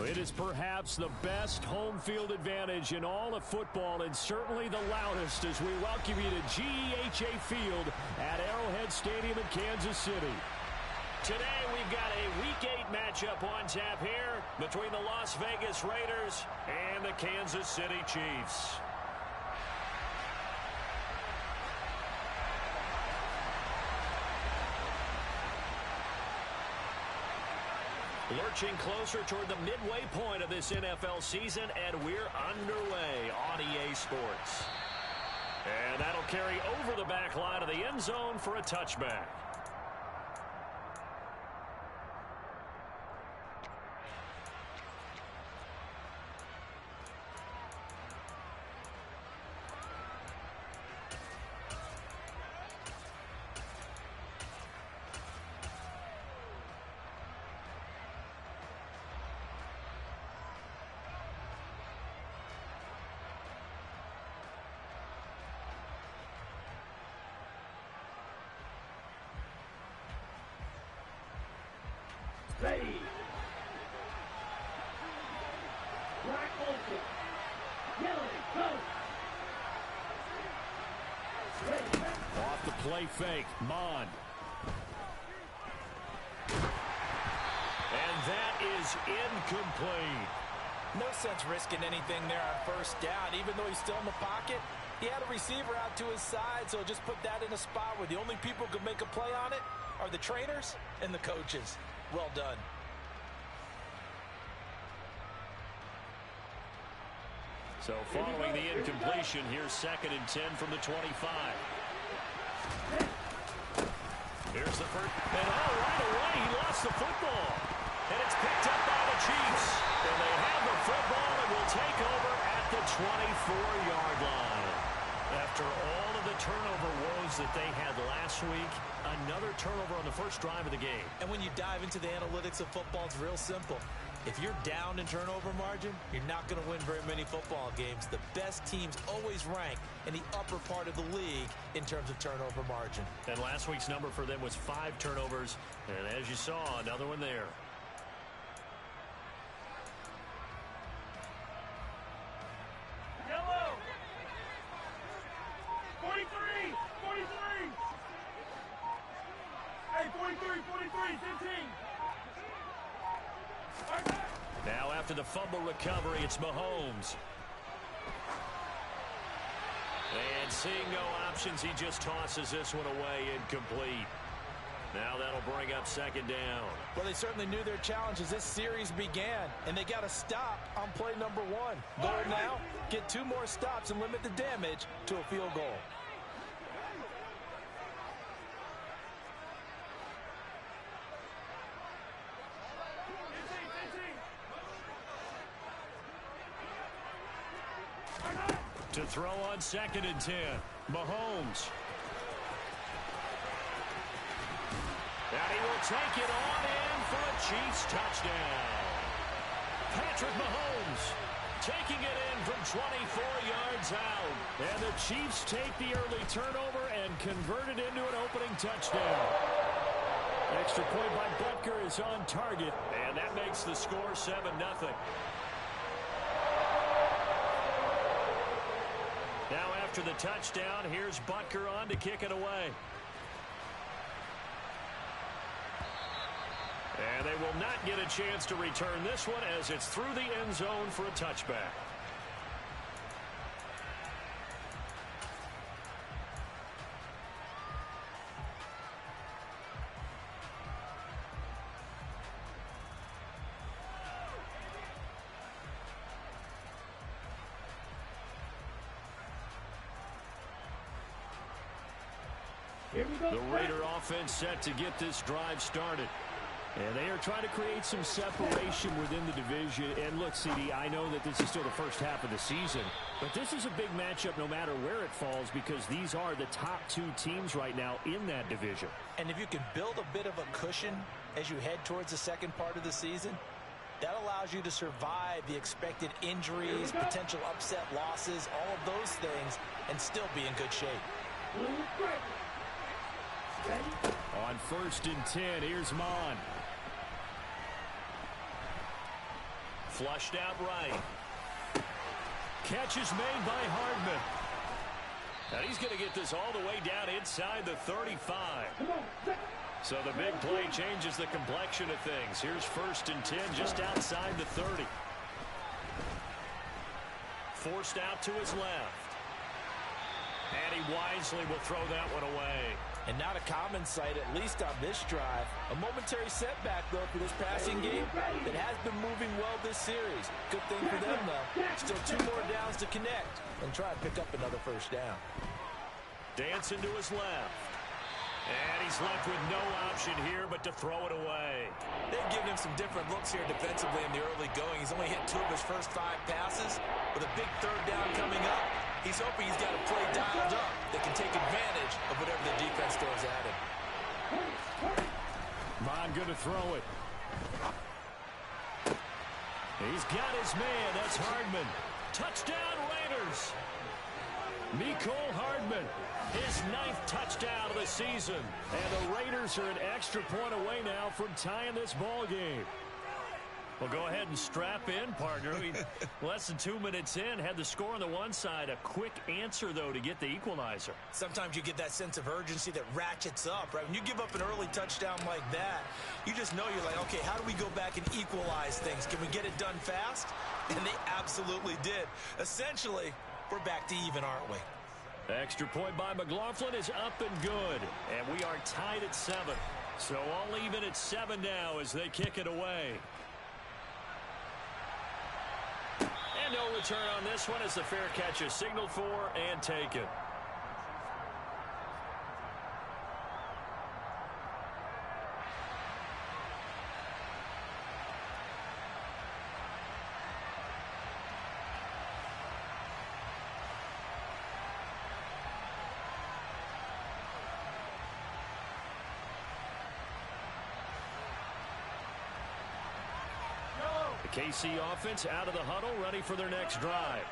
It is perhaps the best home field advantage in all of football and certainly the loudest as we welcome you to GEHA Field at Arrowhead Stadium in Kansas City. Today we've got a Week 8 matchup on tap here between the Las Vegas Raiders and the Kansas City Chiefs. Lurching closer toward the midway point of this NFL season, and we're underway on EA Sports. And that'll carry over the back line of the end zone for a touchback. Ready. Black Olsen. Yellow, go. Ready. Off the play fake, Mond. And that is incomplete. No sense risking anything there on first down, even though he's still in the pocket. He had a receiver out to his side, so just put that in a spot where the only people who can make a play on it are the trainers and the coaches. Well done. So following the incompletion, here's 2nd and 10 from the 25. Here's the first. And right away, he lost the football. And it's picked up by the Chiefs. And they have the football and will take over at the 24-yard line. After all of the turnover woes that they had last week, another turnover on the first drive of the game. And when you dive into the analytics of football, it's real simple. If you're down in turnover margin, you're not going to win very many football games. The best teams always rank in the upper part of the league in terms of turnover margin. And last week's number for them was 5 turnovers. And as you saw, another one there. Yellow. 43. 43. Hey, 43. 43. 15. Now after the fumble recovery, it's Mahomes. And seeing no options, he just tosses this one away incomplete. Now that'll bring up 2nd down. Well, they certainly knew their challenge as this series began, and they got to stop on play number 1. Goal now, get 2 more stops and limit the damage to a field goal. To throw on 2nd and 10, Mahomes. And he will take it on in for a Chiefs touchdown. Patrick Mahomes taking it in from 24 yards out. And the Chiefs take the early turnover and convert it into an opening touchdown. Extra point by Butker is on target, and that makes the score 7-0. Now after the touchdown, here's Butker on to kick it away. And they will not get a chance to return this one as it's through the end zone for a touchback. The Raider offense set to get this drive started. And they are trying to create some separation within the division. And look, CD, I know that this is still the first half of the season, but this is a big matchup no matter where it falls because these are the top 2 teams right now in that division. And if you can build a bit of a cushion as you head towards the second part of the season, that allows you to survive the expected injuries, potential upset losses, all of those things, and still be in good shape. On 1st and 10, here's Mond. Flushed out right. Catch is made by Hardman. And he's going to get this all the way down inside the 35. So the big play changes the complexion of things. Here's 1st and 10 just outside the 30. Forced out to his left. And he wisely will throw that one away. And not a common sight, at least on this drive. A momentary setback, though, for this passing game that has been moving well this series. Good thing for them, though. Still 2 more downs to connect and try to pick up another 1st down. Dancing to his left. And he's left with no option here but to throw it away. They've given him some different looks here defensively in the early going. He's only hit 2 of his first 5 passes. With a big 3rd down coming up, he's hoping he's got a play dialed up that can take advantage of whatever the defense throws at him. Mon going to throw it. He's got his man. That's Hardman. Touchdown, Raiders. Mecole Hardman, his 9th touchdown of the season. And the Raiders are an extra point away now from tying this ball game. Well, go ahead and strap in, partner. Less than 2 minutes in, had the score on the one side. A quick answer, though, to get the equalizer. Sometimes you get that sense of urgency that ratchets up, right? When you give up an early touchdown like that, you just know you're like, okay, how do we go back and equalize things? Can we get it done fast? And they absolutely did. Essentially, we're back to even, aren't we? Extra point by McLaughlin is up and good. And we are tied at 7. So all even at 7 now as they kick it away. And no return on this one as the fair catch is signaled for and taken. KC offense out of the huddle, ready for their next drive.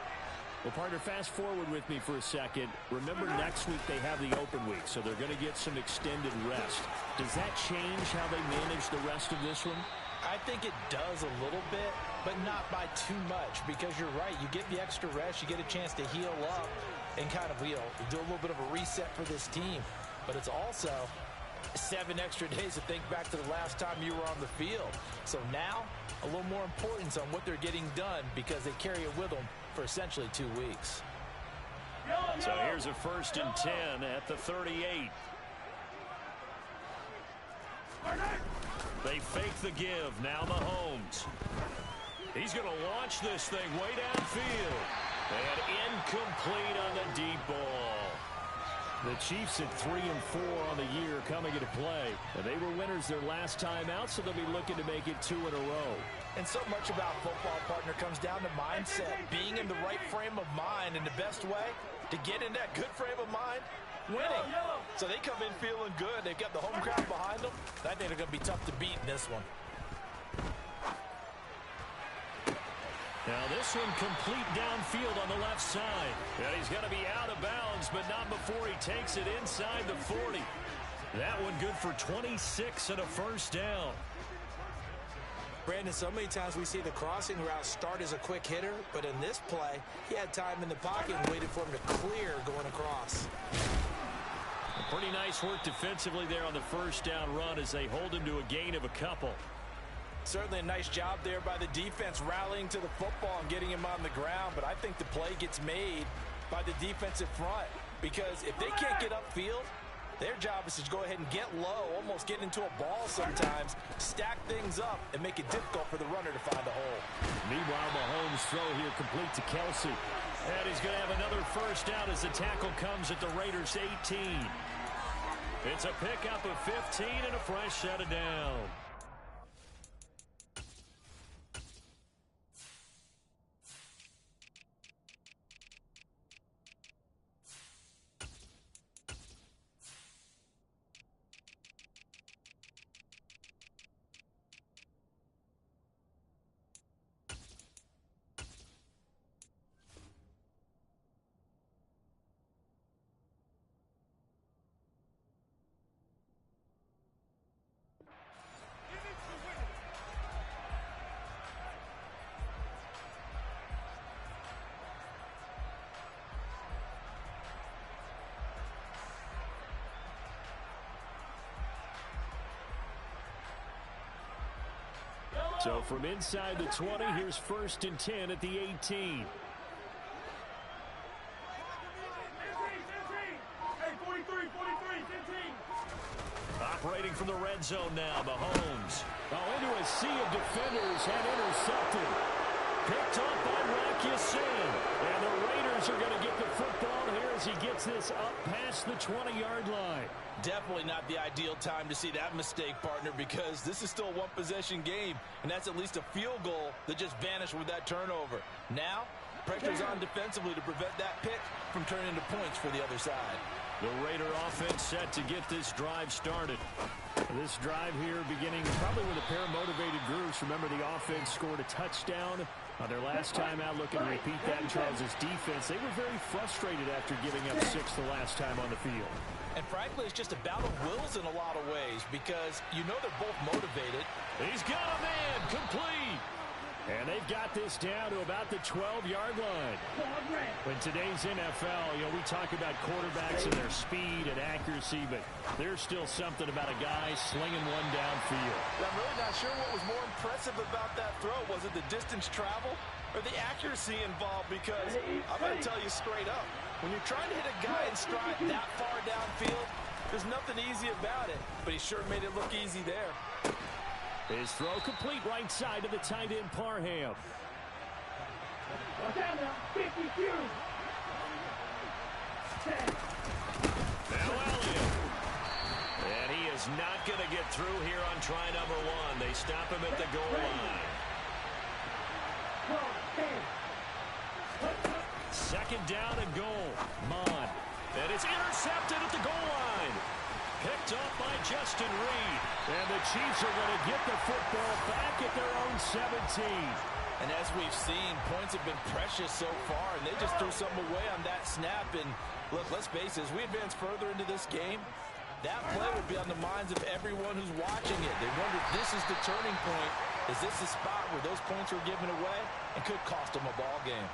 Well, partner, fast forward with me for a second. Remember, next week they have the open week, so they're going to get some extended rest. Does that change how they manage the rest of this one? I think it does a little bit, but not by too much, because you're right. You get the extra rest, you get a chance to heal up and kind of, do a little bit of a reset for this team. But it's also 7 extra days to think back to the last time you were on the field. So now, a little more importance on what they're getting done because they carry it with them for essentially 2 weeks. So here's a 1st and 10 at the 38. They fake the give. Now Mahomes. He's going to launch this thing way downfield. And incomplete on the deep ball. The Chiefs at 3-4 on the year coming into play. And they were winners their last time out, so they'll be looking to make it 2 in a row. And so much about football, partner, comes down to mindset. Being in the right frame of mind, and the best way to get in that good frame of mind, winning. So they come in feeling good. They've got the home crowd behind them. I think they're going to be tough to beat in this one. Now this one complete downfield on the left side. And he's going to be out of bounds, but not before he takes it inside the 40. That one good for 26 and a 1st down. Brandon, so many times we see the crossing route start as a quick hitter, but in this play, he had time in the pocket and waited for him to clear going across. Pretty nice work defensively there on the 1st down run as they hold him to a gain of a couple. Certainly a nice job there by the defense rallying to the football and getting him on the ground, but I think the play gets made by the defensive front because if they can't get upfield, their job is to go ahead and get low, almost get into a ball sometimes, stack things up, and make it difficult for the runner to find a hole. Meanwhile, Mahomes' throw here complete to Kelsey. And he's going to have another 1st down as the tackle comes at the Raiders' 18. It's a pickup of 15 and a fresh set of down. So from inside the 20, here's 1st and 10 at the 18. Operating from the red zone now, Mahomes. Oh, into a sea of defenders and intercepted. Picked up by Rock Ya-Sin. And the Raiders are going to get the football here as he gets this up past the 20-yard line. Definitely not the ideal time to see that mistake, partner, because this is still a one-possession game, and that's at least a field goal that just vanished with that turnover. Now, pressure's on defensively to prevent that pick from turning into points for the other side. The Raider offense set to get this drive started. This drive here beginning probably with a pair of motivated groups. Remember, the offense scored a touchdown on their last time out. Looking to repeat that in Charles' defense. They were very frustrated after giving up 6 the last time on the field. And frankly, it's just a battle of wills in a lot of ways because you know they're both motivated. He's got a man complete. And they've got this down to about the 12-yard line. In today's NFL, we talk about quarterbacks and their speed and accuracy, but there's still something about a guy slinging one downfield. I'm really not sure what was more impressive about that throw. Was it the distance travel or the accuracy involved? Because I'm going to tell you straight up, when you're trying to hit a guy in stride that far downfield, there's nothing easy about it, but he sure made it look easy there. His throw complete right side to the tight end, Parham. Now Elliott. And he is not going to get through here on try number 1. They stop him at the goal line. 2nd down and goal. Mond. And it's intercepted at the goal line. Picked up by Justin Reed. And the Chiefs are going to get the football back at their own 17. And as we've seen, points have been precious so far, and they just threw something away on that snap. And look, let's face it, as we advance further into this game, that play would be on the minds of everyone who's watching it. They wonder if this is the turning point. Is this the spot where those points were given away and could cost them a ball game?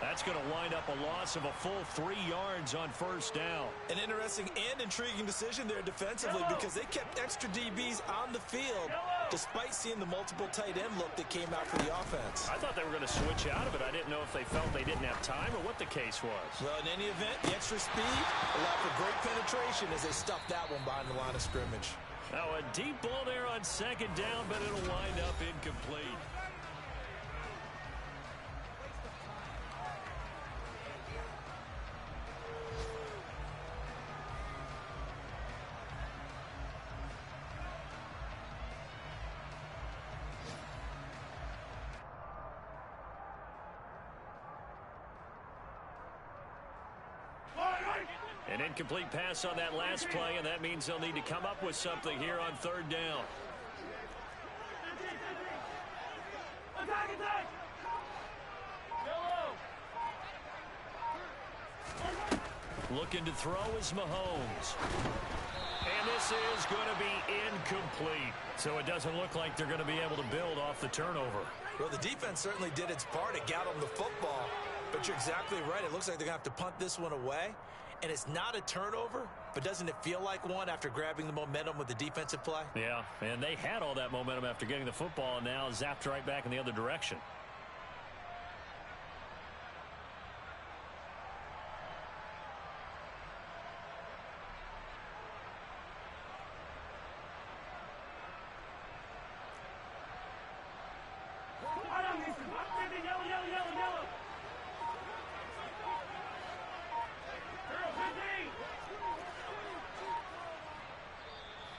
That's going to wind up a loss of a full 3 yards on 1st down. An interesting and intriguing decision there defensively because they kept extra DBs on the field despite seeing the multiple tight end look that came out for the offense. I thought they were going to switch out of it. I didn't know if they felt they didn't have time or what the case was. Well, in any event, the extra speed allowed for great penetration as they stuffed that one behind the line of scrimmage. Now a deep ball there on 2nd down, but it'll wind up incomplete. An incomplete pass on that last play, and that means they'll need to come up with something here on 3rd down. Looking to throw is Mahomes. And this is going to be incomplete. So it doesn't look like they're going to be able to build off the turnover. Well, the defense certainly did its part to get them the football. But you're exactly right. It looks like they're going to have to punt this one away. And it's not a turnover, but doesn't it feel like one after grabbing the momentum with the defensive play? Yeah, and they had all that momentum after getting the football and now zapped right back in the other direction.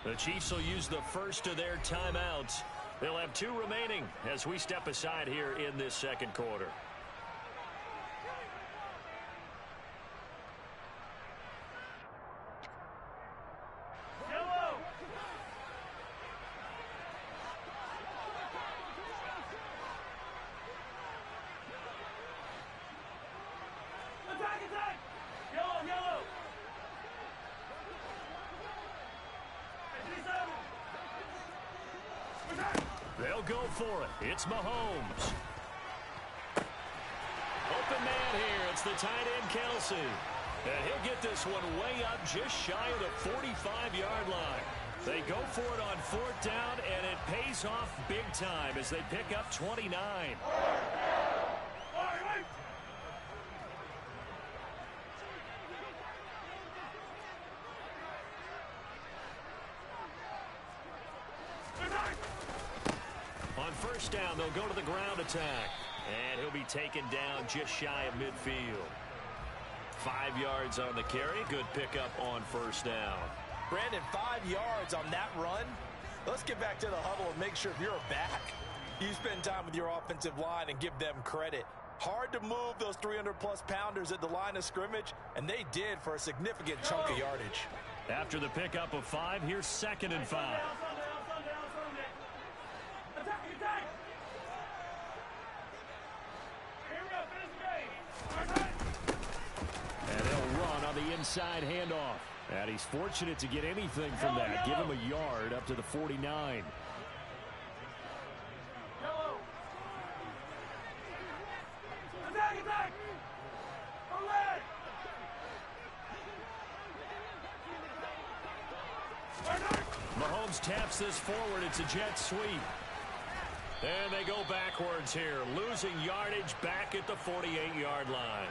The Chiefs will use the first of their timeouts. They'll have 2 remaining as we step aside here in this 2nd quarter. They'll go for it. It's Mahomes. Open man here. It's the tight end, Kelsey. And he'll get this one way up just shy of the 45-yard line. They go for it on 4th down, and it pays off big time as they pick up 29. On 1st down, they'll go to the ground attack. And he'll be taken down just shy of midfield. 5 yards on the carry. Good pickup on 1st down. Brandon, 5 yards on that run. Let's get back to the huddle and make sure if you're back, you spend time with your offensive line and give them credit. Hard to move those 300-plus pounders at the line of scrimmage, and they did for a significant chunk of yardage. After the pickup of 5, here's 2nd and 5. And they'll run on the inside handoff. And he's fortunate to get anything from that. Give him a yard up to the 49. Mahomes taps this forward. It's a jet sweep. And they go backwards here, losing yardage back at the 48-yard line.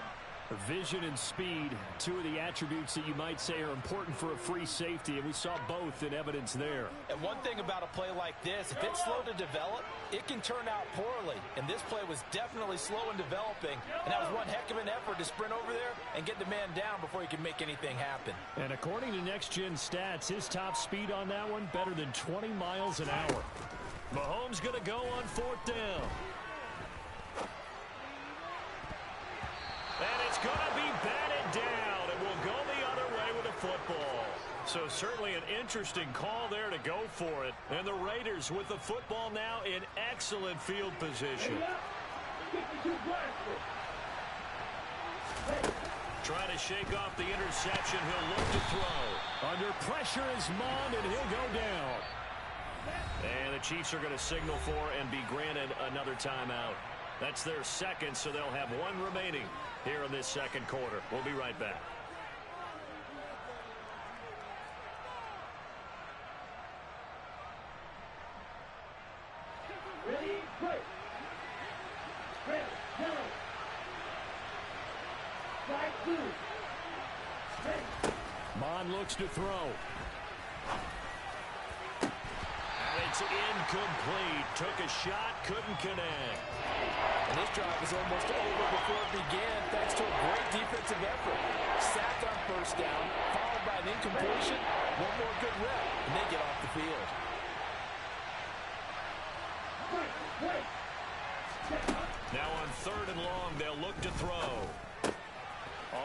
Vision and speed, 2 of the attributes that you might say are important for a free safety, and we saw both in evidence there. And one thing about a play like this, if it's slow to develop, it can turn out poorly. And this play was definitely slow in developing, and that was one heck of an effort to sprint over there and get the man down before he could make anything happen. And according to Next Gen Stats, his top speed on that one, better than 20 miles an hour. Mahomes going to go on 4th down. And it's going to be batted down, and will go the other way with the football. So certainly an interesting call there to go for it. And the Raiders with the football now in excellent field position. Trying to shake off the interception. He'll look to throw. Under pressure is Mond, and he'll go down. And the Chiefs are going to signal for and be granted another timeout. That's their 2nd, so they'll have 1 remaining here in this 2nd quarter. We'll be right back. Ready, break. Red, yellow. Flag blue. Red. Mond looks to throw. It's incomplete. Took a shot, couldn't connect. And this drive was almost over before it began thanks to a great defensive effort. Sacked on 1st down, followed by an incompletion. One more good rep, and they get off the field. Now on 3rd and long, they'll look to throw.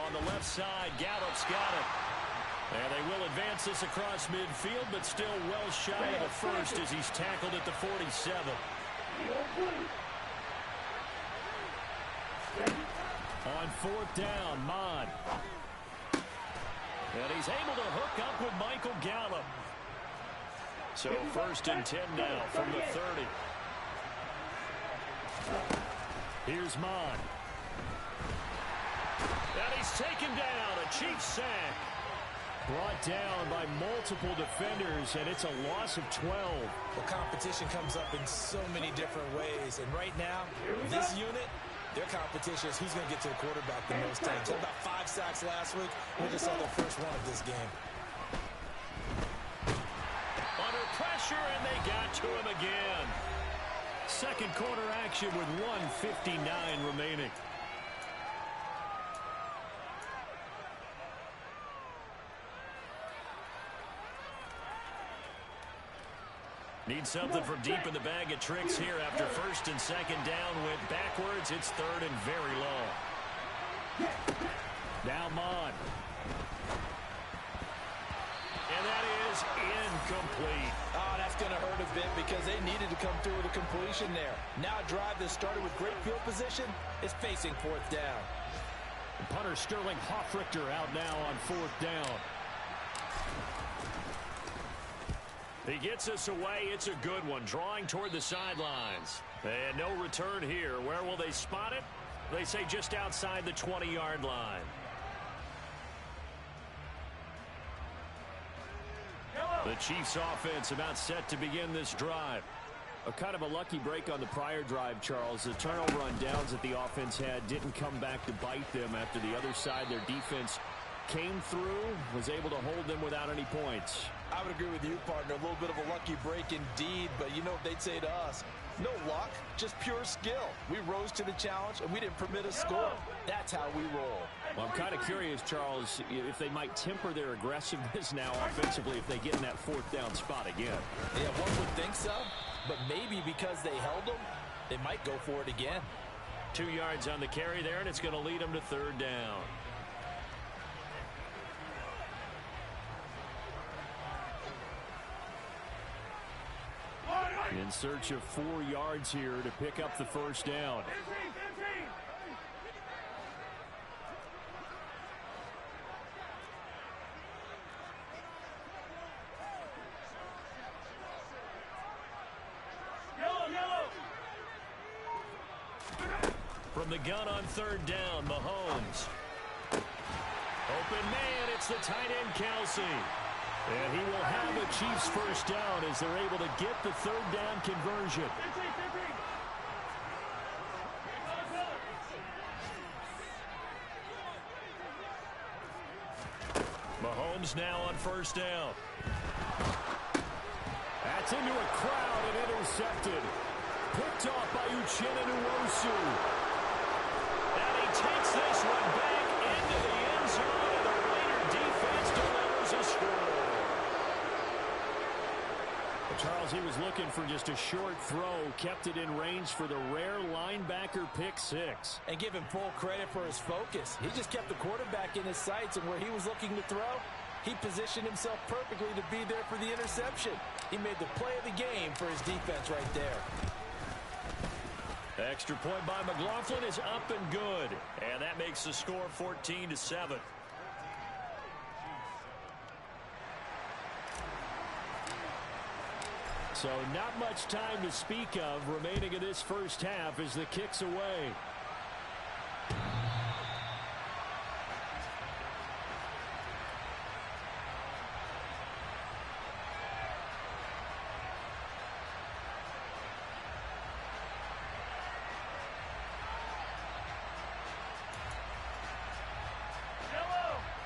On the left side, Gallup's got it. And they will advance this across midfield, but still well shy of the 1st as he's tackled at the 47. On 4th down, Mond. And he's able to hook up with Michael Gallup. So 1st and 10 now from the 30. Here's Mond. And he's taken down. A Chiefs sack. Brought down by multiple defenders, and it's a loss of 12. The competition comes up in so many different ways. And right now, this unit, their competition is who's going to get to the quarterback the most times. They had about 5 sacks last week. We just saw their first one of this game. Under pressure, and they got to him again. 2nd quarter action with 1:59 remaining. Need something from deep in the bag of tricks here after 1st and 2nd down went backwards. It's 3rd and very long. Now Mond. And that is incomplete. Oh, that's going to hurt a bit because they needed to come through with a completion there. Now a drive that started with great field position is facing 4th down. Punter Sterling Hoffrichter out now on 4th down. He gets us away. It's a good one. Drawing toward the sidelines. And no return here. Where will they spot it? They say just outside the 20-yard line. Yellow. The Chiefs offense about set to begin this drive. A kind of a lucky break on the prior drive, Charles. The turnover on downs that the offense had didn't come back to bite them after the other side. Their defense came through, was able to hold them without any points. I would agree with you, partner. A little bit of a lucky break indeed, but you know what they'd say to us? No luck, just pure skill. We rose to the challenge, and we didn't permit a score. That's how we roll. Well, I'm kind of curious, Charles, if they might temper their aggressiveness now offensively if they get in that fourth down spot again. Yeah, one would think so, but maybe because they held them, they might go for it again. 2 yards on the carry there, and it's going to lead them to third down. In search of 4 yards here to pick up the first down. From the gun on third down, Mahomes. Open man, it's the tight end, Kelsey. And he will have a Chiefs first down as they're able to get the third down conversion. Mahomes now on first down. That's into a crowd and intercepted. Picked off by Uchenna Nwosu. And he takes this one back into the end zone, and the Raider defense delivers a score. Charles, he was looking for just a short throw, kept it in range for the rare linebacker pick six. And give him full credit for his focus. He just kept the quarterback in his sights, and where he was looking to throw, he positioned himself perfectly to be there for the interception. He made the play of the game for his defense right there. Extra point by McLaughlin is up and good. And that makes the score 14-7. So not much time to speak of remaining in this first half as the kick's away.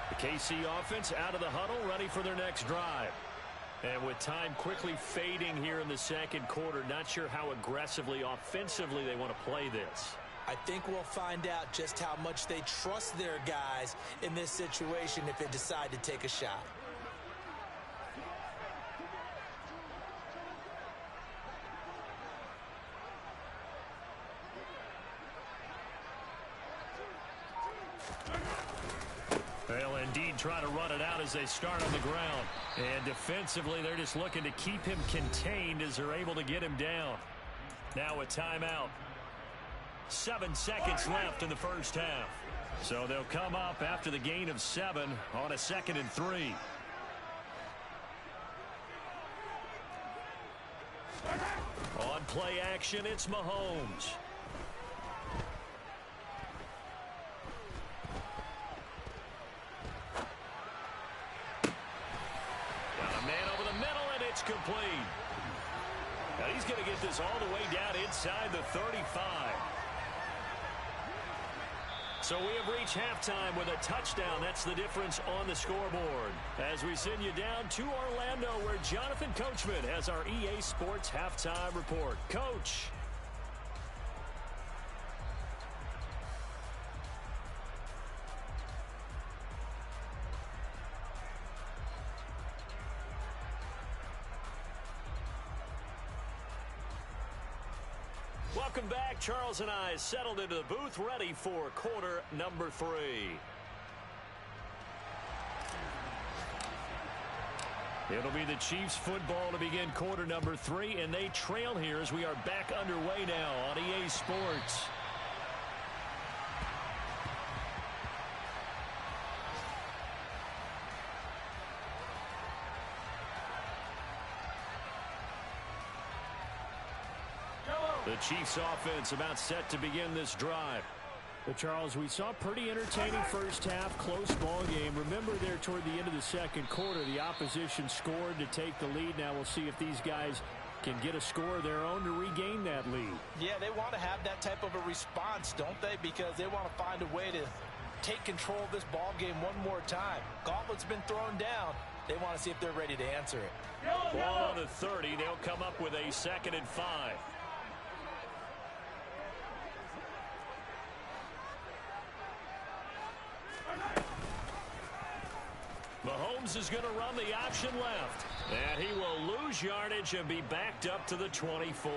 The KC offense out of the huddle, ready for their next drive. And with time quickly fading here in the second quarter, not sure how aggressively, offensively they want to play this. I think we'll find out just how much they trust their guys in this situation if they decide to take a shot. They'll indeed try to run it out as they start on the ground. And defensively, they're just looking to keep him contained as they're able to get him down. Now a timeout. 7 seconds left in the first half. So they'll come up after the gain of 7 on a 2nd and 3. On play action, it's Mahomes. Complete. Now he's going to get this all the way down inside the 35. So we have reached halftime with a touchdown. That's the difference on the scoreboard. As we send you down to Orlando, where Jonathan Coachman has our EA Sports halftime report. Coach. Welcome back. Charles and I settled into the booth, ready for quarter number 3. It'll be the Chiefs football to begin quarter number 3, and they trail here as we are back underway now on EA Sports. The Chiefs offense about set to begin this drive. But Charles, we saw a pretty entertaining first half, close ball game. Remember there toward the end of the second quarter, the opposition scored to take the lead. Now we'll see if these guys can get a score of their own to regain that lead. Yeah, they want to have that type of a response, don't they? Because they want to find a way to take control of this ball game one more time. Gauntlet's been thrown down. They want to see if they're ready to answer it. Ball on the 30. They'll come up with a 2nd and 5. Mahomes is going to run the option left. And he will lose yardage and be backed up to the 24.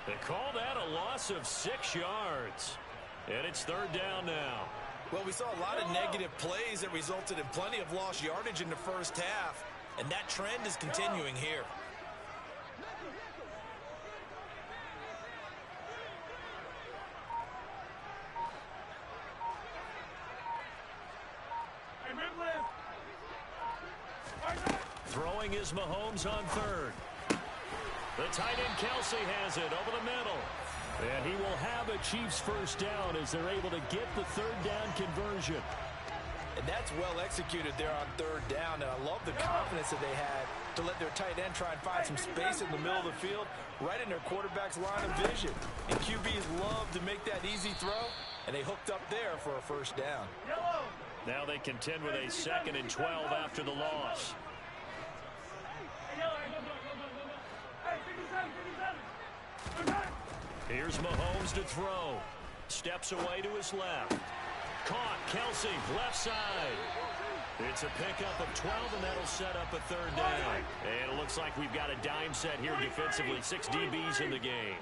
They call that a loss of 6 yards. And it's 3rd down now. Well, we saw a lot of negative plays that resulted in plenty of lost yardage in the first half. And that trend is continuing here. Throwing is Mahomes on 3rd. The tight end Kelsey has it over the middle. And he will have a Chiefs first down as they're able to get the 3rd down conversion. And that's well executed there on 3rd down. And I love the confidence that they had to let their tight end try and find some space in the middle of the field, right in their quarterback's line of vision. And QBs love to make that easy throw, and they hooked up there for a first down. Now they contend with a 2nd and 12 after the loss. Here's Mahomes to throw. Steps away to his left. Caught. Kelsey, left side. It's a pickup of 12, and that'll set up a 3rd down. And it looks like we've got a dime set here defensively. 6 DBs in the game.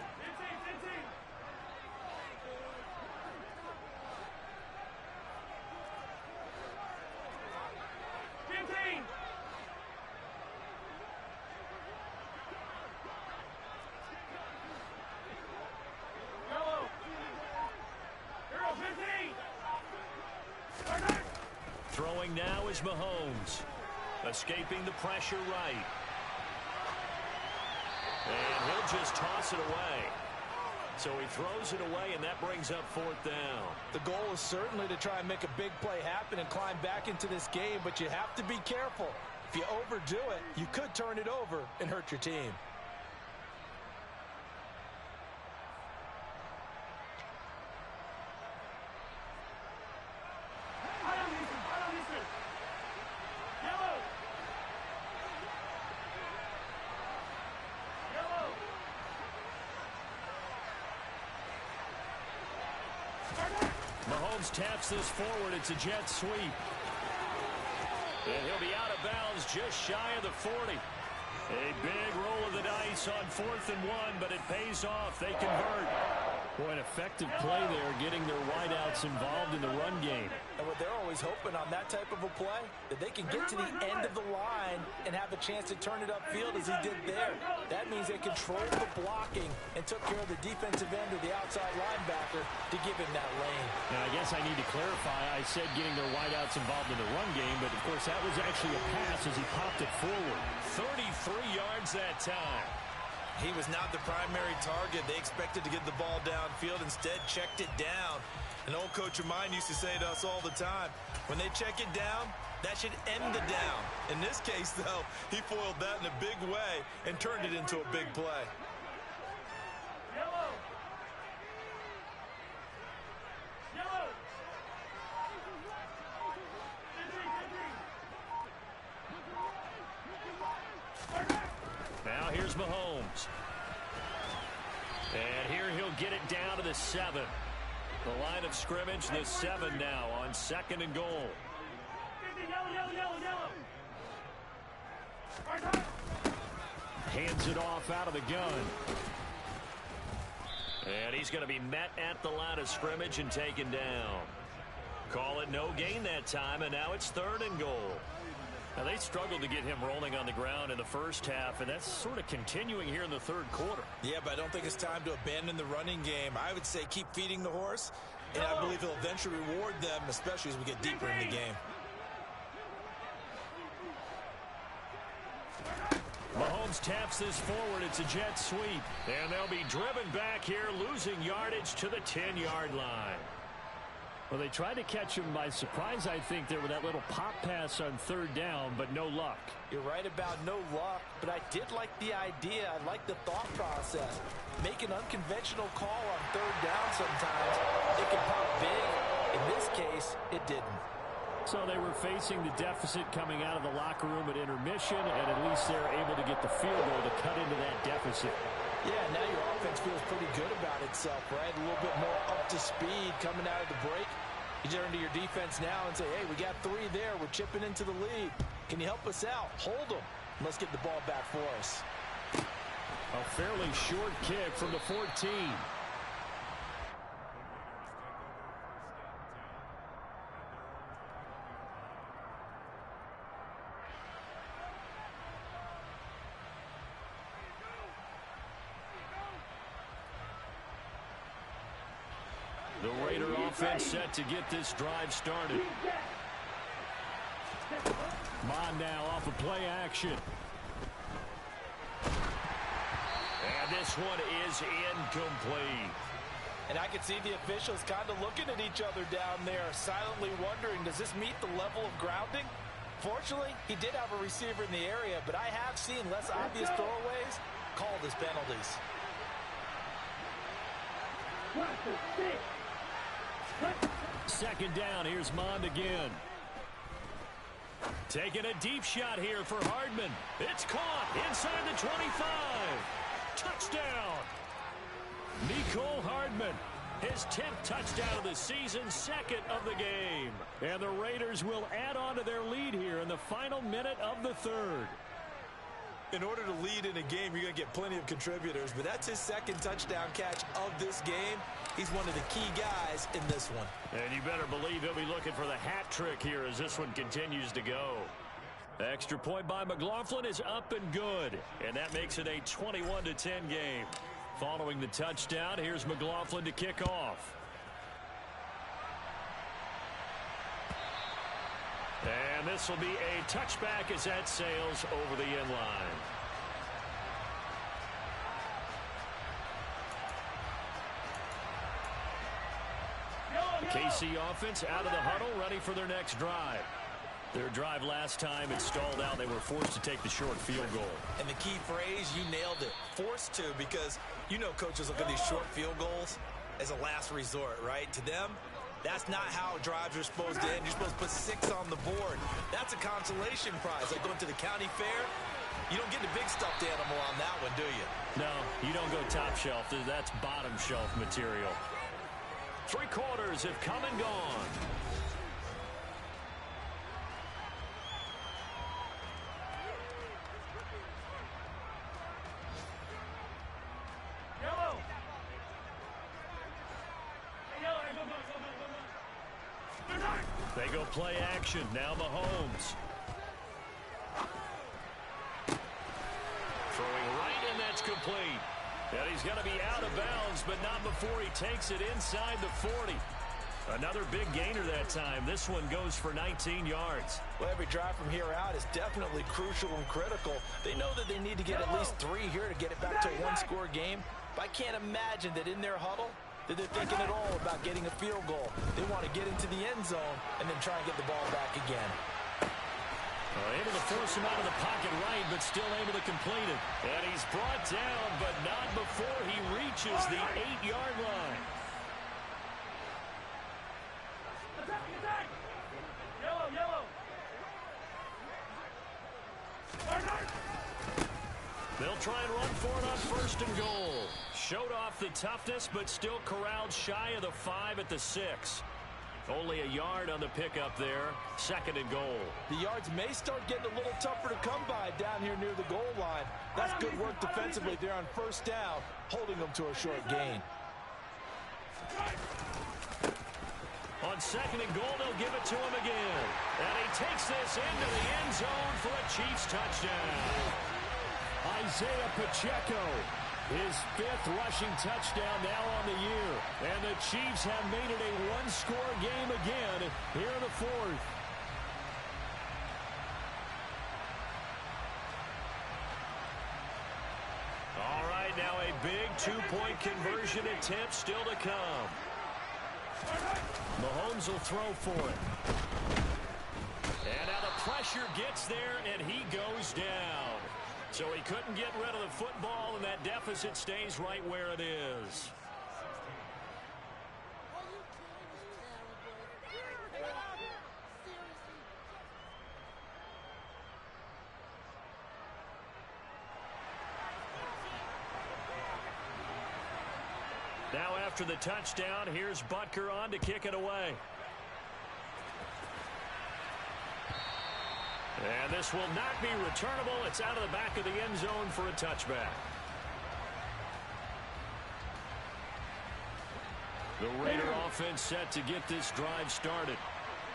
Throwing now is Mahomes. Escaping the pressure right. And he'll just toss it away. So he throws it away, and that brings up 4th down. The goal is certainly to try and make a big play happen and climb back into this game, but you have to be careful. If you overdo it, you could turn it over and hurt your team. Mahomes taps this forward. It's a jet sweep. And he'll be out of bounds just shy of the 40. A big roll of the dice on 4th and 1, but it pays off. They convert. Boy, an effective play there, getting their wideouts involved in the run game. And what they're always hoping on that type of a play, that they can get to the end of the line and have a chance to turn it upfield as he did there. That means they controlled the blocking and took care of the defensive end or the outside linebacker to give him that lane. Now, I guess I need to clarify. I said getting their wideouts involved in the run game, but of course that was actually a pass as he popped it forward. 33 yards that time. He was not the primary target. They expected to get the ball downfield, instead checked it down. An old coach of mine used to say to us all the time, when they check it down, that should end the down. In this case, though, he foiled that in a big way and turned it into a big play. Yellow. Yellow. Now here's Mahomes. And here he'll get it down to the 7. The line of scrimmage, the 7 now on 2nd and goal. Hands it off out of the gun. And he's going to be met at the line of scrimmage and taken down. Call it no gain that time, and now it's 3rd and goal. Now, they struggled to get him rolling on the ground in the first half, and that's sort of continuing here in the 3rd quarter. Yeah, but I don't think it's time to abandon the running game. I would say keep feeding the horse, and I believe he'll eventually reward them, especially as we get deeper in the game. Mahomes taps this forward. It's a jet sweep. And they'll be driven back here, losing yardage to the 10-yard line. Well, they tried to catch him by surprise, I think, there with that little pop pass on third down, but no luck. You're right about no luck, but I did like the idea. I like the thought process. Make an unconventional call on third down sometimes. It can pop big. In this case, it didn't. So they were facing the deficit coming out of the locker room at intermission, and at least they're able to get the field goal to cut into that deficit. Yeah, now your offense feels pretty good about itself, right? A little bit more up to speed coming out of the break. You turn to your defense now and say, hey, we got 3 there. We're chipping into the lead. Can you help us out? Hold them. Let's get the ball back for us. A fairly short kick from the 14. The Raider offense set to get this drive started. Mond now off of play action. And this one is incomplete. And I can see the officials kind of looking at each other down there, silently wondering, does this meet the level of grounding? Fortunately, he did have a receiver in the area, but I have seen less obvious throwaways called as penalties. Second down, here's Mond again. Taking a deep shot here for Hardman. It's caught inside the 25. Touchdown. Mecole Hardman, his 10th touchdown of the season, 2nd of the game. And the Raiders will add on to their lead here in the final minute of the 3rd. In order to lead in a game, you're going to get plenty of contributors, but that's his 2nd touchdown catch of this game. He's one of the key guys in this one. And you better believe he'll be looking for the hat trick here as this one continues to go. Extra point by McLaughlin is up and good, and that makes it a 21-10 game. Following the touchdown, here's McLaughlin to kick off. And this will be a touchback as that sails over the end line. KC offense out of the huddle, ready for their next drive. Their drive last time, it stalled out. They were forced to take the short field goal. And the key phrase, you nailed it, forced to, because you know coaches look at these short field goals as a last resort, right? To them, that's not how drives are supposed to end. You're supposed to put 6 on the board. That's a consolation prize. Like going to the county fair, you don't get the big stuffed animal on that one, do you? No, you don't go top shelf. That's bottom shelf material. 3 quarters have come and gone. Yellow. They go play action. Now Mahomes. Throwing right, and that's complete. And he's going to be out of bounds, but not before he takes it inside the 40. Another big gainer that time. This one goes for 19 yards. Well, every drive from here out is definitely crucial and critical. They know that they need to get at least 3 here to get it back to a 1-score game. But I can't imagine that in their huddle that they're thinking at all about getting a field goal. They want to get into the end zone and then try and get the ball back again. Able to force him out of the pocket right, but still able to complete it. And he's brought down, but not before he reaches the 8-yard line. Attack! Yellow! They'll try and run for it on 1st and goal. Showed off the toughness, but still corralled shy of the 5 at the 6. Only a yard on the pickup there. 2nd and goal. The yards may start getting a little tougher to come by down here near the goal line. That's good work defensively there on 1st down, holding them to a short gain. On 2nd and goal, they'll give it to him again. And he takes this into the end zone for a Chiefs touchdown. Isaiah Pacheco, his 5th rushing touchdown now on the year. And the Chiefs have made it a 1-score game again here in the 4th. All right, now a big 2-point conversion attempt still to come. Mahomes will throw for it. And now the pressure gets there, and he goes down. So he couldn't get rid of the football, and that deficit stays right where it is. Now after the touchdown, here's Butker on to kick it away. And this will not be returnable. It's out of the back of the end zone for a touchback. The Raider offense set to get this drive started.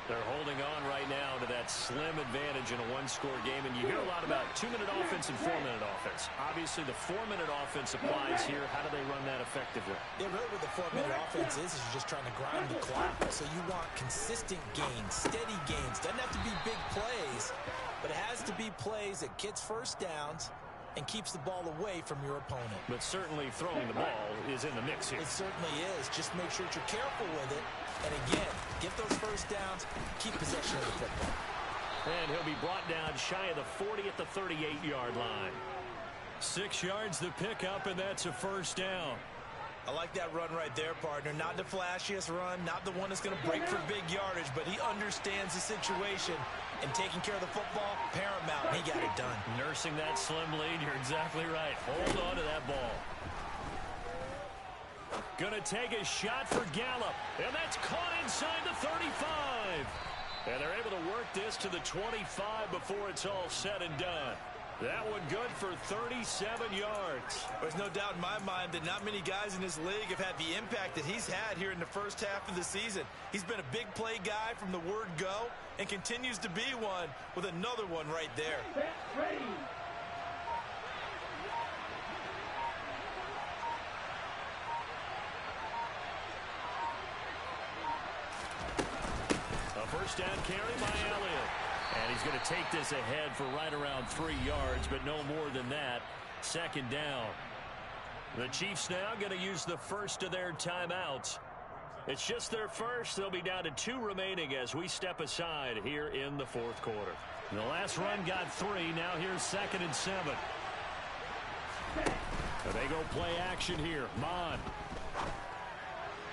They're holding on right now to that slim advantage in a one-score game. And you hear a lot about 2-minute offense and 4-minute offense. Obviously, the 4-minute offense applies here. How do they run that effectively? Yeah, really what the 4-minute offense is you're just trying to grind the clock. So you want consistent gains, steady gains. Doesn't have to be big plays, but it has to be plays that gets first downs and keeps the ball away from your opponent. But certainly throwing the ball is in the mix here. It certainly is. Just make sure that you're careful with it. And again, get those first downs, keep possession of the football. And he'll be brought down shy of the 40 at the 38-yard line. 6 yards the pickup, and that's a first down. I like that run right there, partner. Not the flashiest run, not the one that's going to break for big yardage, but he understands the situation, and taking care of the football, paramount, and he got it done. Nursing that slim lead, you're exactly right. Hold on to that ball. Going to take a shot for Gallup, and that's caught inside the 35. And they're able to work this to the 25 before it's all said and done. That one good for 37 yards. There's no doubt in my mind that not many guys in this league have had the impact that he's had here in the first half of the season. He's been a big play guy from the word go and continues to be one with another one right there. A first down carry by Elliott. And he's going to take this ahead for right around 3 yards, but no more than that. Second down. The Chiefs now going to use the first of their timeouts. It's just their first. They'll be down to 2 remaining as we step aside here in the fourth quarter. The last run got 3. Now here's 2nd and 7. And they go play action here. Mon.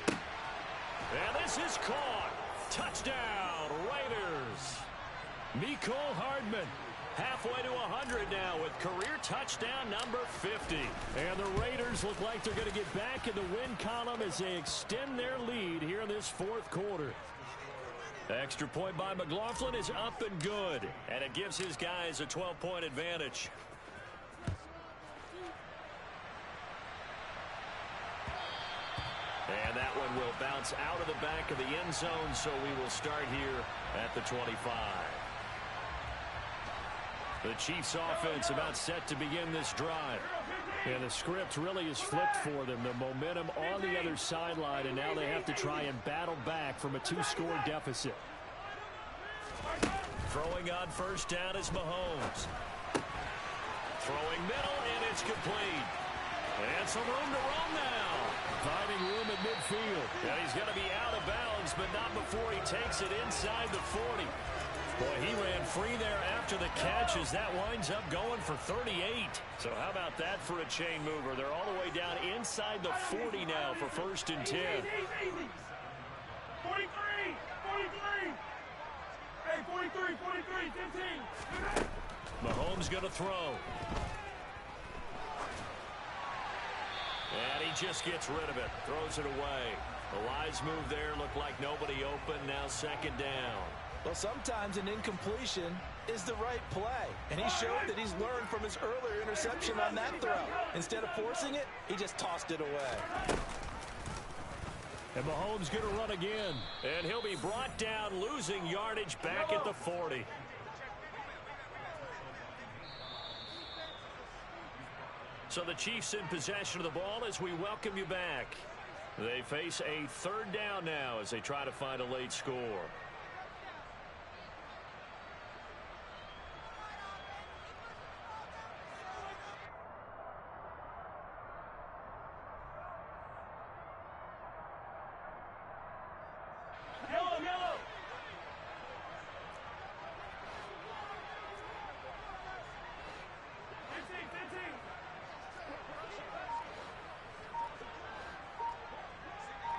And this is caught. Touchdown, Raiders. Mecole Hardman halfway to 100 now with career touchdown number 50. And the Raiders look like they're going to get back in the win column as they extend their lead here in this fourth quarter. Extra point by McLaughlin is up and good. And it gives his guys a 12-point advantage. And that one will bounce out of the back of the end zone, so we will start here at the 25. The Chiefs offense about set to begin this drive. And the script really is flipped for them. The momentum on the other sideline, and now they have to try and battle back from a 2-score deficit. Throwing on first down is Mahomes. Throwing middle, and it's complete. And some room to run now. Finding room at midfield. And he's going to be out of bounds, but not before he takes it inside the 40. Boy, he ran free there after the catch as that winds up going for 38. So how about that for a chain mover? They're all the way down inside the 40 now for 1st and 10. 43, 43. Hey, 43, 43, 15. Mahomes going to throw. And he just gets rid of it. Throws it away. The wise move there. Looked like nobody open. Now 2nd down. Well, sometimes an incompletion is the right play. And he showed that he's learned from his earlier interception on that throw. Instead of forcing it, he just tossed it away. And Mahomes going to run again. And he'll be brought down, losing yardage back at the 40. So the Chiefs in possession of the ball as we welcome you back. They face a 3rd down now as they try to find a late score.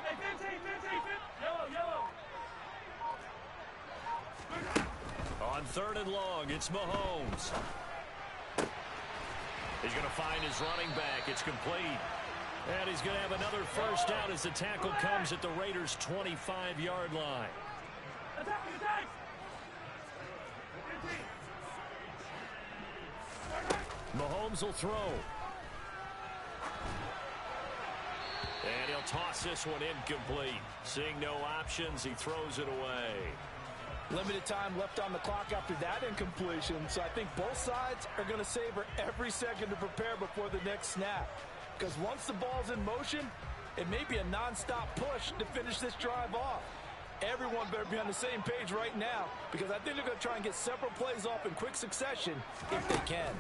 Hey, 15, 15, 15. Yellow, yellow. On 3rd and long, it's Mahomes. He's going to find his running back. It's complete. And he's going to have another first down as the tackle comes at the Raiders' 25-yard line. Attack, attack. 15. Mahomes will throw. And he'll toss this one incomplete. Seeing no options, he throws it away. Limited time left on the clock after that incompletion, so I think both sides are going to savor every second to prepare before the next snap. Because once the ball's in motion, it may be a non-stop push to finish this drive off. Everyone better be on the same page right now, because I think they're going to try and get several plays off in quick succession if they can.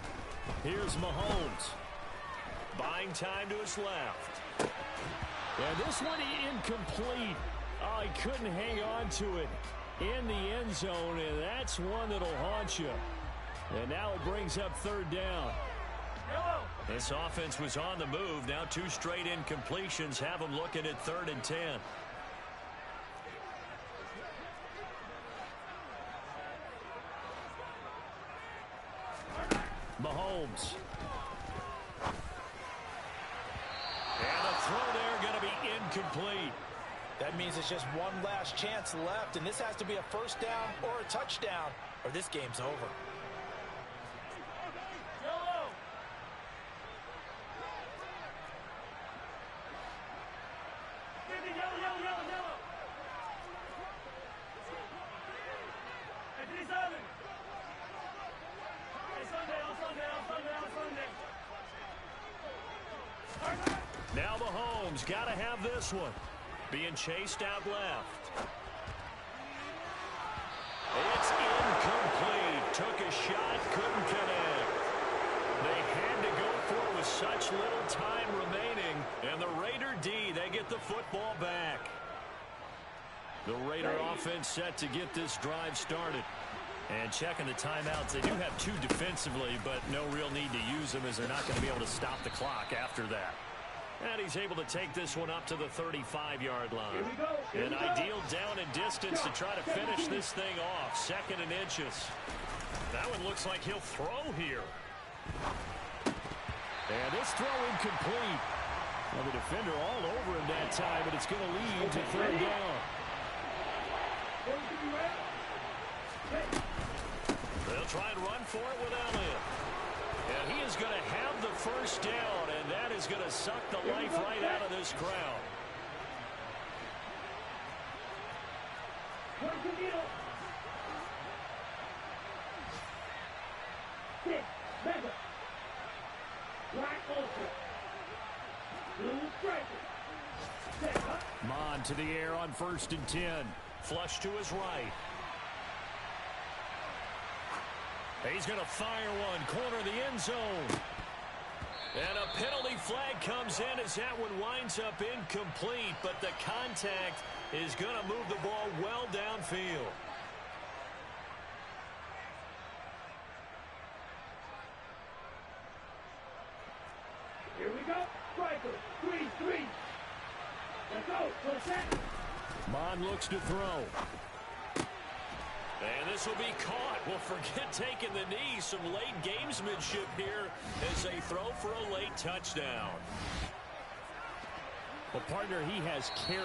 Here's Mahomes. Buying time to his left. And this one incomplete. Oh, he couldn't hang on to it in the end zone, and that's one that'll haunt you. And now it brings up 3rd down. This offense was on the move. Now 2 straight incompletions have them looking at 3rd and 10. Mahomes. And the throw there going to be incomplete. That means it's just one last chance left, and this has to be a first down or a touchdown, or this game's over. Yellow. Yellow, yellow, yellow, yellow. Hey, 57. Hey, Sunday, on Sunday, on Sunday, on Sunday. Now Mahomes got to have this one. Being chased out left. It's incomplete. Took a shot, couldn't connect. They had to go for it with such little time remaining. And the Raider D, they get the football back. The Raider offense set to get this drive started. And checking the timeouts, they do have 2 defensively, but no real need to use them as they're not going to be able to stop the clock after that. And he's able to take this one up to the 35-yard line. An ideal down and distance to try to finish this thing off. 2nd and inches. That one looks like he'll throw here. And this throw incomplete. Well, the defender all over him that time, but it's going to lead to 3rd down. They'll try and run for it with Elliott. And he is going to have the first down, and that is going to suck the life right out of this crowd. Mon to the air on 1st and 10. Flush to his right. He's going to fire one, corner of the end zone. And a penalty flag comes in as that one winds up incomplete, but the contact is going to move the ball well downfield. Here we go. Striker. 3-3. Let's go. For the set. Mon looks to throw. And this will be caught. Well, forget taking the knee. Some late gamesmanship here as they throw for a late touchdown. Well, partner, he has carried